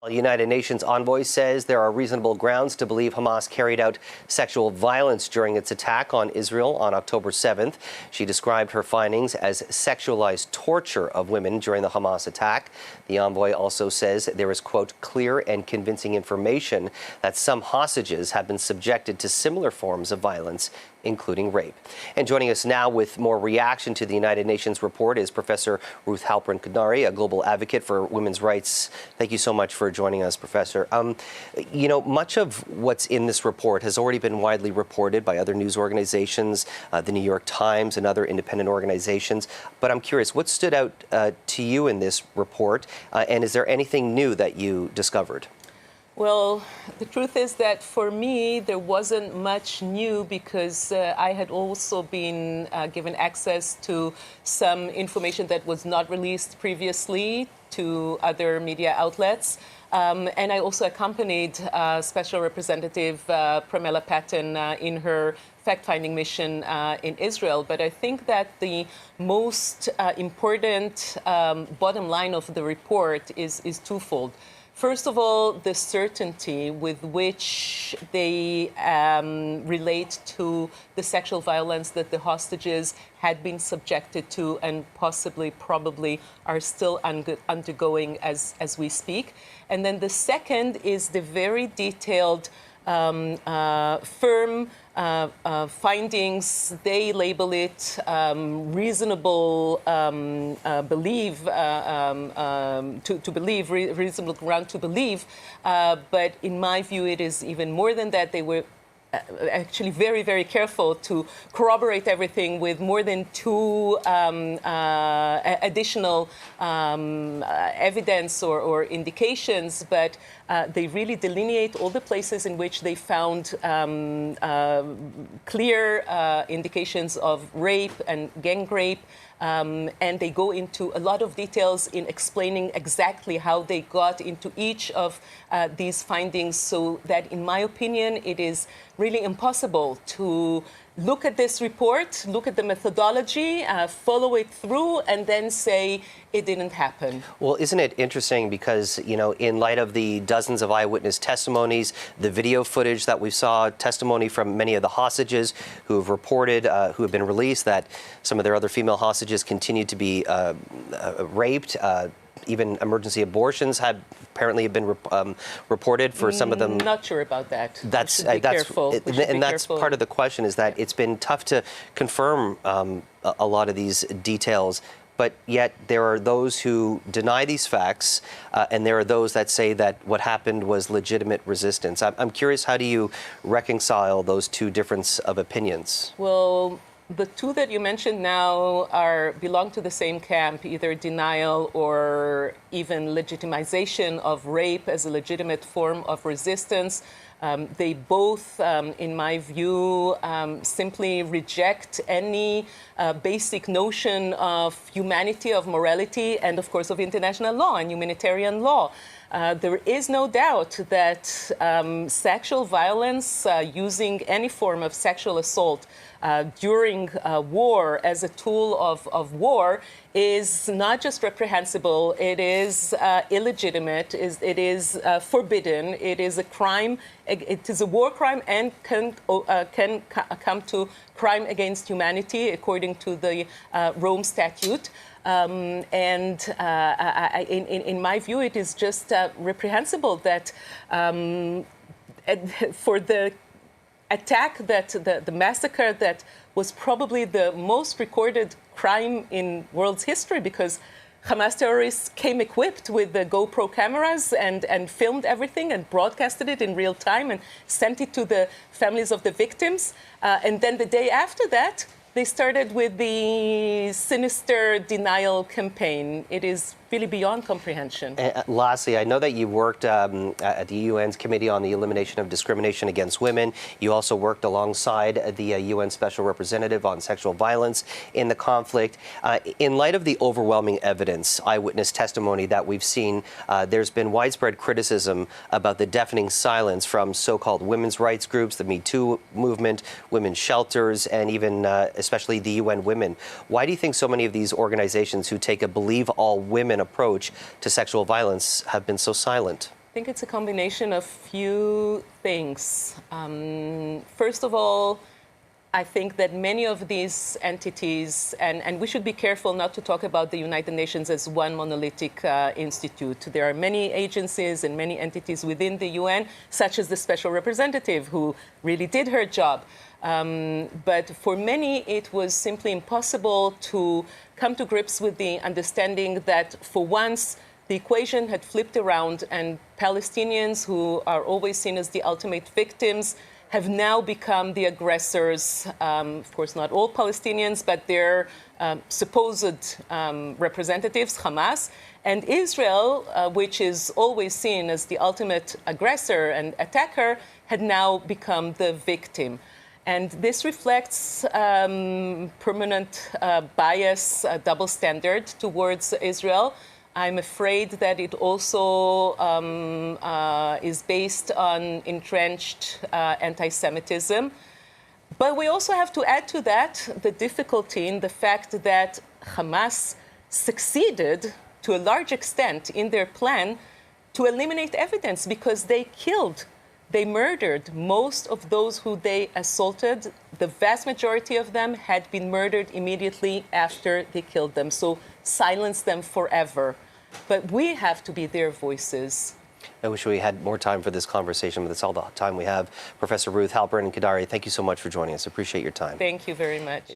The United Nations envoy says there are reasonable grounds to believe Hamas carried out sexual violence during its attack on Israel on October 7th. She described her findings as sexualized torture of women during the Hamas attack. The envoy also says there is, quote, clear and convincing information that some hostages have been subjected to similar forms of violence, including rape. And joining us now with more reaction to the United Nations report is Professor Ruth Halpern-Kadnari, a global advocate for women's rights. Thank you so much for joining us, Professor. Much of what's in this report has already been widely reported by other news organizations, the New York Times and other independent organizations. But I'm curious, what stood out to you in this report? And is there anything new that you discovered? Well, the truth is that for me, there wasn't much new because I had also been given access to some information that was not released previously to other media outlets. And I also accompanied Special Representative Pramila Patten in her fact-finding mission in Israel. But I think that the most important bottom line of the report is twofold. First of all, the certainty with which they relate to the sexual violence that the hostages had been subjected to and probably are still undergoing as we speak. And then the second is the very detailed, firm findings. They label it reasonable reasonable ground to believe. But in my view, it is even more than that. They were actually very, very careful to corroborate everything with more than two additional evidence or indications, but they really delineate all the places in which they found clear indications of rape and gang rape. And they go into a lot of details in explaining exactly how they got into each of these findings, so that, in my opinion, it is really impossible to look at this report, look at the methodology, follow it through, and then say it didn't happen. Well, isn't it interesting because, in light of the dozens of eyewitness testimonies, the video footage that we saw, testimony from many of the hostages who have reported, who have been released, that some of their other female hostages continue to be raped, even emergency abortions apparently have been reported for some of them. Not sure about that. That's careful. That's part of the question, is that it's been tough to confirm a lot of these details. But yet there are those who deny these facts, and there are those that say that what happened was legitimate resistance. I'm curious, how do you reconcile those two differences of opinions? Well, the two that you mentioned now belong to the same camp, either denial or even legitimization of rape as a legitimate form of resistance. They both, in my view, simply reject any basic notion of humanity, of morality, and of course of international law and humanitarian law. There is no doubt that sexual violence, using any form of sexual assault during war as a tool of war, is not just reprehensible, it is illegitimate, it is forbidden, it is a crime, it is a war crime, and can come to crime against humanity according to the Rome Statute. In my view, it is just reprehensible that for the attack, that the massacre that was probably the most recorded crime in world's history, because Hamas terrorists came equipped with the GoPro cameras and filmed everything and broadcasted it in real time and sent it to the families of the victims. And then the day after that, they started with the sinister denial campaign. It is really beyond comprehension. Lastly, I know that you worked at the UN's Committee on the Elimination of Discrimination Against Women. You also worked alongside the UN Special Representative on sexual violence in the conflict. In light of the overwhelming evidence, eyewitness testimony that we've seen, there's been widespread criticism about the deafening silence from so-called women's rights groups, the Me Too movement, women's shelters, and even especially the UN Women. Why do you think so many of these organizations who take a believe all women approach to sexual violence have been so silent? I think it's a combination of few things. First of all, I think that many of these entities, and we should be careful not to talk about the United Nations as one monolithic institute. There are many agencies and many entities within the UN, such as the Special Representative, who really did her job. But for many, it was simply impossible to come to grips with the understanding that for once, the equation had flipped around and Palestinians, who are always seen as the ultimate victims, have now become the aggressors. Of course, not all Palestinians, but their supposed representatives, Hamas. And Israel, which is always seen as the ultimate aggressor and attacker, had now become the victim. And this reflects permanent bias, double standard towards Israel. I'm afraid that it also is based on entrenched anti-Semitism. But we also have to add to that the difficulty in the fact that Hamas succeeded to a large extent in their plan to eliminate evidence because they murdered most of those who they assaulted. The vast majority of them had been murdered immediately after they killed them. So silence them forever. But we have to be their voices. I wish we had more time for this conversation, but that's all the time we have. Professor Ruth Halperin-Kadari, thank you so much for joining us. Appreciate your time. Thank you very much.